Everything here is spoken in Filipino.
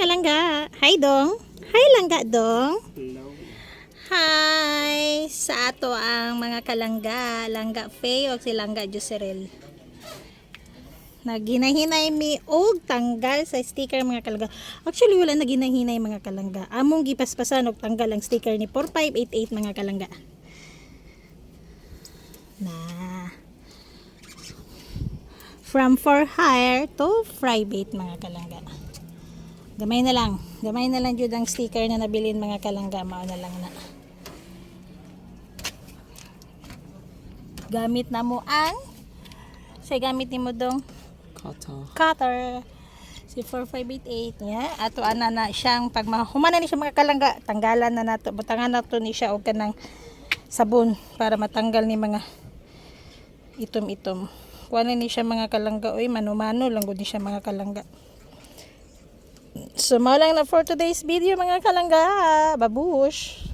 kalangga. Hi dong. Hi langga dong. Hello. Hi sa ato ang mga kalangga, langga Faye o si langga Joserel. Naginahinay mi og tanggal sa sticker mga kalangga. Actually wala naginahinay mga kalangga. Among gipaspasan og tanggal ang sticker ni 4588 mga kalangga. Na from for hire to private mga kalangga. Gamay na lang jud ang sticker na nabilin mga kalangga, mao na lang na. Gamit na mo ang gamit nimo dong cutter si 4588 niya. Ato ana na siyang pag humana ni siya mga kalangga, tanggalan na nato, butangan nato ni siya og kanang sabon para matanggal ni mga itom-itom. Kuha ni siya mga kalangga, oy mano-mano lang gud ni siya mga kalangga. So, mao lang na for today's video mga kalangga. Babush!